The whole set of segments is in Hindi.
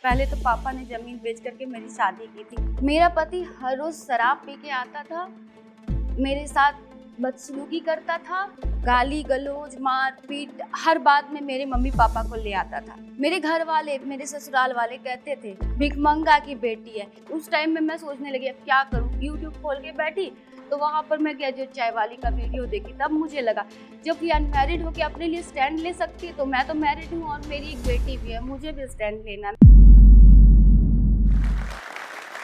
पहले तो पापा ने जमीन बेच करके मेरी शादी की थी। मेरा पति हर रोज शराब पी के आता था, मेरे साथ बदसलूकी करता था, गाली गलौज मार पीट हर बात में मेरे मम्मी पापा को ले आता था। मेरे घर वाले, मेरे ससुराल वाले कहते थे भिखमंगा की बेटी है। उस टाइम में मैं सोचने लगी अब क्या करूं। यूट्यूब खोल के बैठी तो वहां पर मैं ग्रेजुएट चाय वाली का वीडियो देखी। तब मुझे लगा जब ये अनमैरिड होके अपने लिए स्टैंड ले सकती है तो मैं तो मैरिड हूँ और मेरी एक बेटी भी है, मुझे भी स्टैंड लेना है।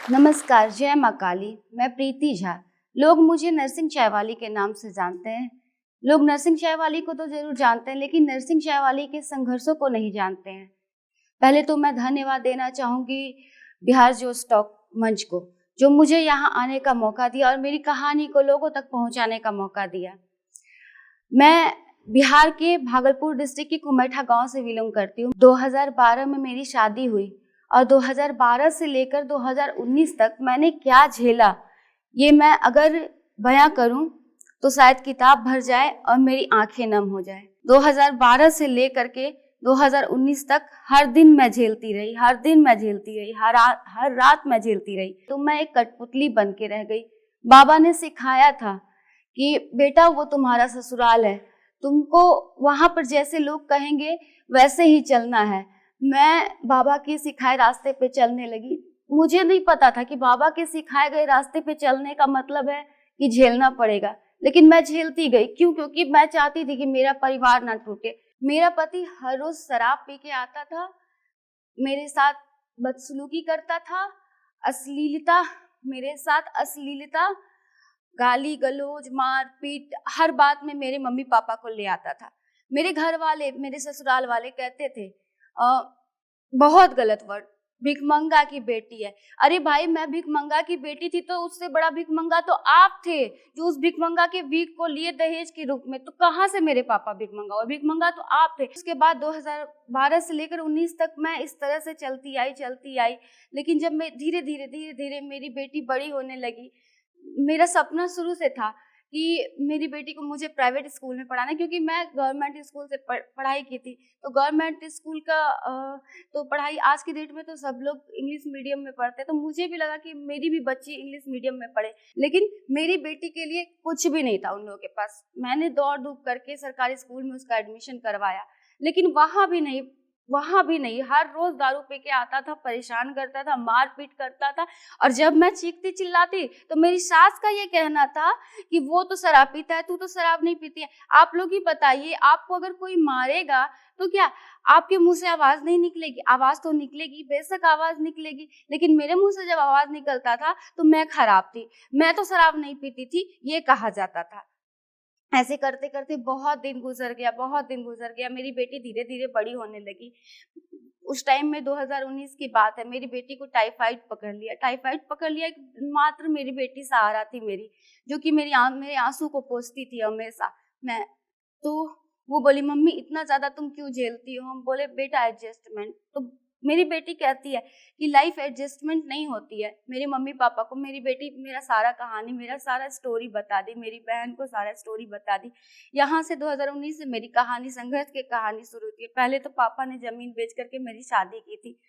नमस्कार, जय माँ काली। मैं प्रीति झा। लोग मुझे नरसिंह चाय वाली के नाम से जानते हैं। लोग नरसिंह चाय वाली को तो जरूर जानते हैं, लेकिन नरसिंह चाय वाली के संघर्षों को नहीं जानते हैं। पहले तो मैं धन्यवाद देना चाहूंगी बिहार जो स्टॉक मंच को, जो मुझे यहाँ आने का मौका दिया और मेरी कहानी को लोगों तक पहुँचाने का मौका दिया। मैं बिहार के भागलपुर डिस्ट्रिक्ट के कुमैठा गांव से बिलोंग करती हूँ। 2012 में मेरी शादी हुई और 2012 से लेकर 2019 तक मैंने क्या झेला, ये मैं अगर बयां करूं तो शायद किताब भर जाए और मेरी आंखें नम हो जाए। 2012 से लेकर के 2019 तक हर दिन मैं झेलती रही, हर रात मैं झेलती रही। तो मैं एक कठपुतली बन के रह गई। बाबा ने सिखाया था कि बेटा वो तुम्हारा ससुराल है, तुमको वहां पर जैसे लोग कहेंगे वैसे ही चलना है। मैं बाबा के सिखाए रास्ते पे चलने लगी। मुझे नहीं पता था कि बाबा के सिखाए गए रास्ते पे चलने का मतलब है कि झेलना पड़ेगा, लेकिन मैं झेलती गई। क्यों? क्योंकि मैं चाहती थी कि मेरा परिवार ना टूटे। मेरा पति हर रोज शराब पी के आता था, मेरे साथ बदसलूकी करता था, मेरे साथ अश्लीलता, गाली गलौज मार पीट हर बात में मेरे मम्मी पापा को ले आता था। मेरे घर वाले, मेरे ससुराल वाले कहते थे बहुत गलत वर्ड, भिखमंगा की बेटी है। अरे भाई, मैं भिखमंगा की बेटी थी तो उससे बड़ा भिखमंगा तो आप थे, जो उस भिखमंगा के वीक को लिए दहेज के रूप में। तो कहाँ से मेरे पापा भिखमंगा, और भिखमंगा तो आप थे। उसके बाद 2012 से लेकर 19 तक मैं इस तरह से चलती आई। लेकिन जब मैं धीरे धीरे मेरी बेटी बड़ी होने लगी, मेरा सपना शुरू से था कि मेरी बेटी को मुझे प्राइवेट स्कूल में पढ़ाना, क्योंकि मैं गवर्नमेंट स्कूल से पढ़ाई की थी। तो गवर्नमेंट स्कूल का तो पढ़ाई आज की डेट में तो सब लोग इंग्लिश मीडियम में पढ़ते हैं। तो मुझे भी लगा कि मेरी भी बच्ची इंग्लिश मीडियम में पढ़े, लेकिन मेरी बेटी के लिए कुछ भी नहीं था उन लोगों के पास। मैंने दौड़ धूप करके सरकारी स्कूल में उसका एडमिशन करवाया, लेकिन वहाँ भी नहीं, हर रोज दारू पी के आता था, परेशान करता था, मारपीट करता था। और जब मैं चीखती चिल्लाती तो मेरी सास का ये कहना था कि वो तो शराब पीता है, तू तो शराब नहीं पीती है। आप लोग ही बताइए, आपको अगर कोई मारेगा तो क्या आपके मुंह से आवाज नहीं निकलेगी? आवाज तो निकलेगी, बेशक आवाज निकलेगी, लेकिन मेरे मुंह से जब आवाज निकलता था तो मैं खराब थी, मैं तो शराब नहीं पीती थी, ये कहा जाता था। ऐसे करते करते बहुत दिन गुजर गया। मेरी बेटी धीरे धीरे बड़ी होने लगी। उस टाइम में 2019 की बात है, मेरी बेटी को टाइफाइड पकड़ लिया। मात्र मेरी बेटी सहारा थी मेरी, जो कि मेरे आंसू को पोंछती थी हमेशा। मैं तो वो बोली, मम्मी इतना ज्यादा तुम क्यों झेलती हो? हम बोले बेटा एडजस्टमेंट। तो मेरी बेटी कहती है कि लाइफ एडजस्टमेंट नहीं होती है। मेरे मम्मी पापा को मेरी बेटी मेरा सारा कहानी, मेरा सारा स्टोरी बता दी, मेरी बहन को सारा स्टोरी बता दी। यहाँ से 2019 से मेरी कहानी, संघर्ष की कहानी शुरू होती है। पहले तो पापा ने जमीन बेच करके मेरी शादी की थी।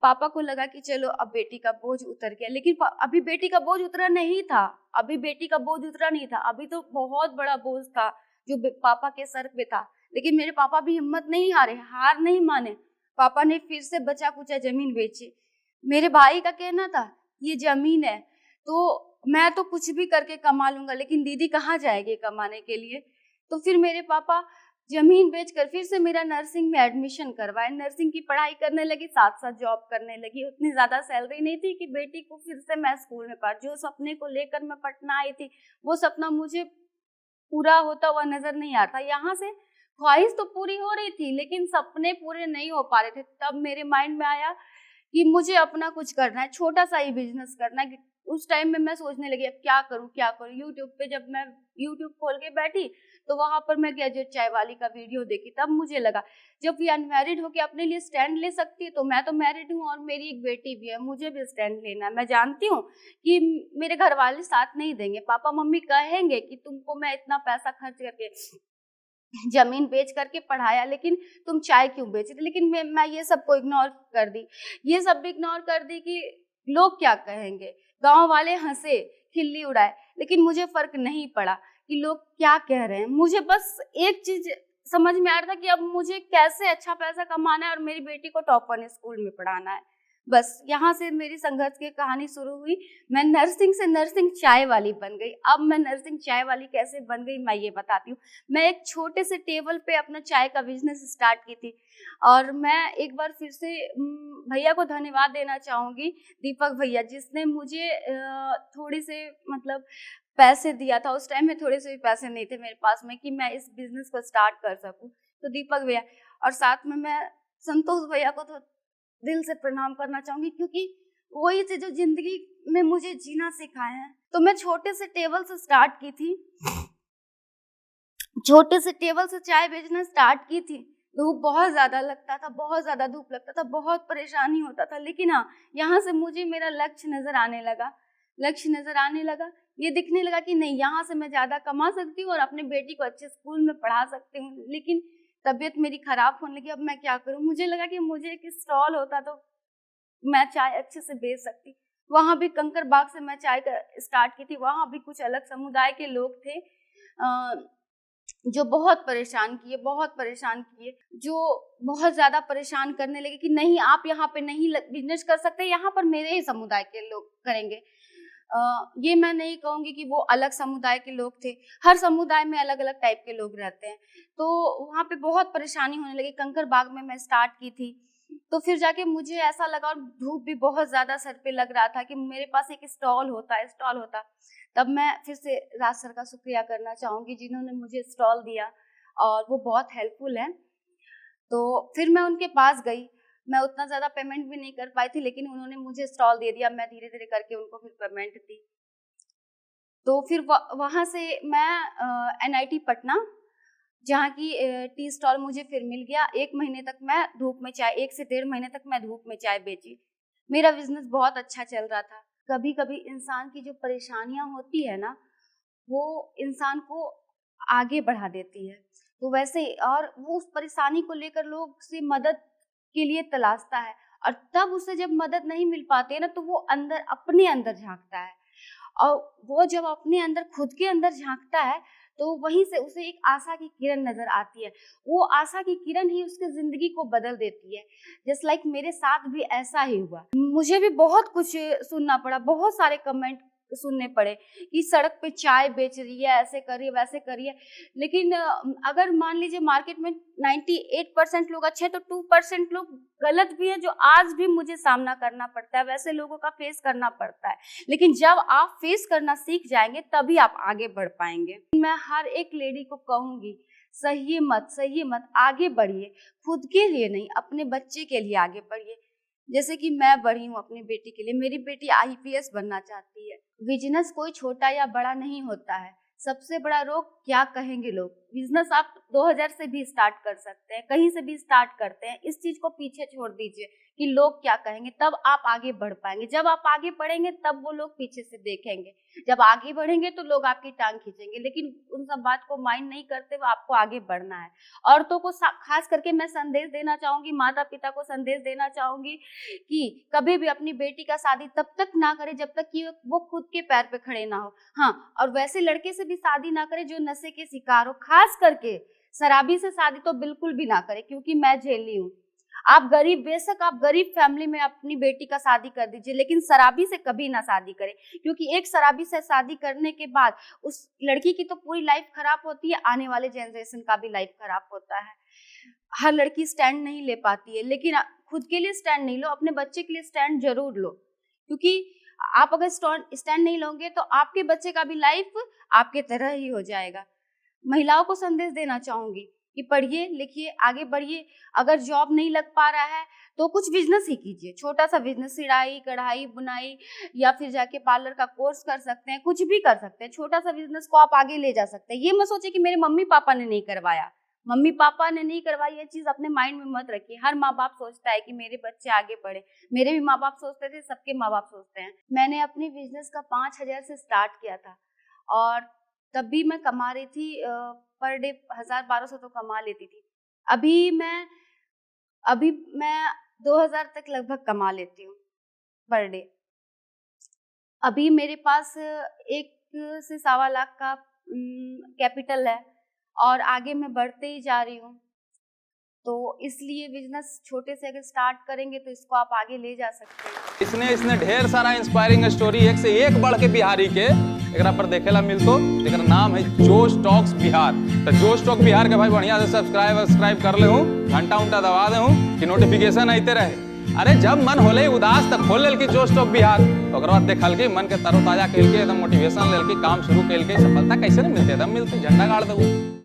पापा को लगा कि चलो अब बेटी का बोझ उतर गया, लेकिन अभी बेटी का बोझ उतरा नहीं था। अभी तो बहुत बड़ा बोझ था जो पापा के सर पे था। लेकिन मेरे पापा भी हिम्मत नहीं हारे, हार नहीं माने। पापा ने फिर से बचा कुचा जमीन बेची। मेरे भाई का कहना था ये जमीन है तो मैं तो कुछ भी करके कमा लूंगा, लेकिन दीदी कहाँ जाएगी कमाने के लिए? तो फिर मेरे पापा जमीन बेचकर फिर से मेरा नर्सिंग में एडमिशन करवाए। नर्सिंग की पढ़ाई करने लगी, साथ साथ जॉब करने लगी। उतनी ज्यादा सैलरी नहीं थी कि बेटी को फिर से मैं स्कूल में पढ़, जो सपने को लेकर मैं पटना आई थी वो सपना मुझे पूरा होता हुआ नजर नहीं आता। यहाँ से ख्वाहिश तो पूरी हो रही थी, लेकिन सपने पूरे नहीं हो पा रहे थे। तब मेरे माइंड में आया कि मुझे अपना कुछ करना है, छोटा सा ही बिजनेस करना है। उस टाइम में मैं सोचने लगी अब क्या करूं। यूट्यूब पे जब मैं यूट्यूब खोल के बैठी तो वहां पर मैं ग्रेजुएट चाय वाली का वीडियो देखी। तब मुझे लगा जब ये अनमैरिड होके अपने लिए स्टैंड ले सकती है तो मैं तो मैरिड हूँ और मेरी एक बेटी भी है, मुझे भी स्टैंड लेना है। मैं जानती हूँ कि मेरे घर वाले साथ नहीं देंगे, पापा मम्मी कहेंगे कि तुमको मैं इतना पैसा खर्च करके जमीन बेच करके पढ़ाया, लेकिन तुम चाय क्यों बेच रही? लेकिन मैं ये सबको इग्नोर कर दी, ये सब भी इग्नोर कर दी कि लोग क्या कहेंगे, गांव वाले हंसे, खिल्ली उड़ाए, लेकिन मुझे फर्क नहीं पड़ा कि लोग क्या कह रहे हैं। मुझे बस एक चीज समझ में आ रहा था कि अब मुझे कैसे अच्छा पैसा कमाना है और मेरी बेटी को टॉप 1 स्कूल में पढ़ाना है। बस यहाँ से मेरी संघर्ष की कहानी शुरू हुई। मैं नर्सिंग से नर्सिंग चाय वाली बन गई। अब मैं नर्सिंग चाय वाली कैसे बन गई मैं ये बताती हूँ। मैं एक छोटे से टेबल पे अपना चाय का बिजनेस स्टार्ट की थी, और मैं एक बार फिर से भैया को धन्यवाद देना चाहूँगी, दीपक भैया, जिसने मुझे थोड़ी से मतलब पैसे दिया था। उस टाइम में थोड़े से भी पैसे नहीं थे मेरे पास में कि मैं इस बिजनेस को स्टार्ट कर सकूं। तो दीपक भैया और साथ में मैं संतोष भैया को तो दिल से प्रणाम करना चाहूंगी, क्योंकि वही थे जो जिंदगी में मुझे जीना सिखाए हैं। तो मैं छोटे से टेबल से स्टार्ट की थी, छोटे से टेबल से चाय बेचना स्टार्ट की थी। धूप बहुत ज्यादा लगता था, बहुत ज्यादा धूप लगता था, बहुत परेशानी होता था, लेकिन हाँ, यहाँ से मुझे मेरा लक्ष्य नजर आने लगा। लक्ष्य नजर आने लगा, ये दिखने लगा कि नहीं, यहाँ से मैं ज्यादा कमा सकती हूँ और अपने बेटी को अच्छे स्कूल में पढ़ा सकती हूँ। लेकिन तबीयत मेरी खराब होने लगी। अब मैं क्या करूँ? मुझे लगा कि मुझे एक स्टॉल होता तो मैं चाय अच्छे से बेच सकती। वहां भी कंकर बाग से मैं चाय का स्टार्ट की थी। वहां भी कुछ अलग समुदाय के लोग थे जो बहुत परेशान किए, बहुत परेशान किए, जो बहुत ज्यादा परेशान करने लगे कि नहीं, आप यहाँ पे नहीं बिजनेस कर सकते, यहाँ पर मेरे ही समुदाय के लोग करेंगे। ये मैं नहीं कहूँगी कि वो अलग समुदाय के लोग थे, हर समुदाय में अलग अलग टाइप के लोग रहते हैं। तो वहाँ पे बहुत परेशानी होने लगी। कंकर बाग में मैं स्टार्ट की थी, तो फिर जाके मुझे ऐसा लगा, और धूप भी बहुत ज्यादा सर पे लग रहा था, कि मेरे पास एक स्टॉल होता। तब मैं फिर से राज सर का शुक्रिया करना चाहूँगी जिन्होंने मुझे स्टॉल दिया, और वो बहुत हेल्पफुल है। तो फिर मैं उनके पास गई। मैं उतना ज़्यादा पेमेंट भी नहीं कर पाई थी, लेकिन उन्होंने मुझे स्टॉल दे दिया। मैं धीरे धीरे करके उनको फिर पेमेंट दी। तो फिर वहाँ से मैं NIT पटना, जहाँ की टी स्टॉल मुझे फिर मिल गया। 1 महीने तक मैं धूप में चाय, 1 से 1.5 महीने तक मैं धूप में चाय बेची। मेरा बिजनेस बहुत अच्छा चल रहा था। कभी कभी इंसान की जो परेशानियां होती है ना, वो इंसान को आगे बढ़ा देती है। तो वैसे, और वो उस परेशानी को लेकर लोग से मदद के लिए तलाशता है, और तब उसे जब मदद नहीं मिल पाती है ना, तो वो अंदर, अपने अंदर झांकता है। और वो जब अपने अंदर, खुद के अंदर झांकता है, तो वहीं से उसे एक आशा की किरण नजर आती है। वो आशा की किरण ही उसकी जिंदगी को बदल देती है। जस्ट लाइक मेरे साथ भी ऐसा ही हुआ। मुझे भी बहुत कुछ सुनना पड़ा, बहुत सारे कमेंट सुनने पड़े कि सड़क पे चाय बेच रही है, ऐसे कर रही है, वैसे कर रही है। लेकिन अगर मान लीजिए मार्केट में 98% लोग अच्छे हैं, तो 2% लोग गलत भी है, जो आज भी मुझे सामना करना पड़ता है। वैसे लोगों का फेस करना पड़ता है, लेकिन जब आप फेस करना सीख जाएंगे तभी आप आगे बढ़ पाएंगे। मैं हर एक लेडी को कहूंगी, सही मत आगे बढ़िए। खुद के लिए नहीं, अपने बच्चे के लिए आगे बढ़िए। जैसे कि मैं बढ़ी हूँ अपनी बेटी के लिए। मेरी बेटी IPS बनना चाहती है। बिजनेस कोई छोटा या बड़ा नहीं होता है। सबसे बड़ा रोग क्या कहेंगे लोग। बिजनेस आप 2000 से भी स्टार्ट कर सकते हैं, कहीं से भी स्टार्ट करते हैं। इस चीज को पीछे छोड़ दीजिए कि लोग क्या कहेंगे, तब आप आगे बढ़ पाएंगे। जब आप आगे बढ़ेंगे तब वो लोग पीछे से देखेंगे। जब आगे बढ़ेंगे तो लोग आपकी टांग खींचेंगे, लेकिन उन सब बात को माइंड नहीं करते, वो आपको आगे बढ़ना है। औरतों को खास करके मैं संदेश देना चाहूंगी, माता पिता को संदेश देना चाहूंगी कि कभी भी अपनी बेटी का शादी तब तक ना करे जब तक कि वो खुद के पैर पे खड़े ना हो। हाँ, और वैसे लड़के से भी शादी ना करे जो नशे के शिकार हो। खास करके शराबी से शादी तो बिल्कुल भी ना करे, क्योंकि मैं झेली हूँ। आप गरीब, बेशक आप गरीब फैमिली में अपनी बेटी का शादी कर दीजिए, लेकिन शराबी से कभी ना शादी करें, क्योंकि एक शराबी से शादी करने के बाद उस लड़की की तो पूरी लाइफ खराब होती है, आने वाले जनरेशन का भी लाइफ खराब होता है। हर लड़की स्टैंड नहीं ले पाती है, लेकिन खुद के लिए स्टैंड नहीं लो, अपने बच्चे के लिए स्टैंड जरूर लो। क्योंकि आप अगर स्टैंड नहीं लोगे तो आपके बच्चे का भी लाइफ आपके तरह ही हो जाएगा। महिलाओं को संदेश देना चाहूंगी कि पढ़िए लिखिए, आगे बढ़िए। अगर जॉब नहीं लग पा रहा है तो कुछ बिजनेस ही कीजिए, छोटा सा बिजनेस, सिलाई, कढ़ाई, बुनाई, या फिर जाके पार्लर का कोर्स कर सकते हैं। कुछ भी कर सकते हैं, छोटा सा बिजनेस को आप आगे ले जा सकते हैं। ये मत सोचिए कि मेरे मम्मी पापा ने नहीं करवाया, मम्मी पापा ने नहीं करवाई, ये चीज अपने माइंड में मत रखिए। हर माँ बाप सोचता है कि मेरे बच्चे आगे बढ़े। मेरे भी माँ बाप सोचते थे, सबके माँ बाप सोचते हैं। मैंने अपनी बिजनेस का 5000 से स्टार्ट किया था, और तब भी मैं कमा रही थी, पर डे 1000-1200 तो कमा लेती थी। अभी मैं 2000 तक लगभग कमा लेती हूँ पर डे। अभी मेरे पास 1 से सवा लाख का कैपिटल है और आगे मैं बढ़ते ही जा रही हूँ। तो इसलिए बिजनेस छोटे से अगर स्टार्ट करेंगे तो इसको आप आगे ले जा सकते हैं। इसने ढेर सारा इंस्पायरिंग स्टोरी एक से एक बढ़ के बिहारी के एकरा पर देखेला मिलतो। एकरा नाम है जोश टॉक्स बिहार। तो जोश टॉक बिहार के भाई बढ़िया से सब्सक्राइब कर ले हूँ, घंटा उंटा दबा दे हूँ कि नोटिफिकेशन आते रहे। अरे जब मन होले उदास तक खोल लेल की जोश टॉक बिहार, ओकर बाद देखल के मन के तरोताजा कैल के एकदम मोटिवेशन लेल के काम शुरू कैल के सफलता कैसे नहीं मिलते, एकदम मिलते झंडा गाड़ दो।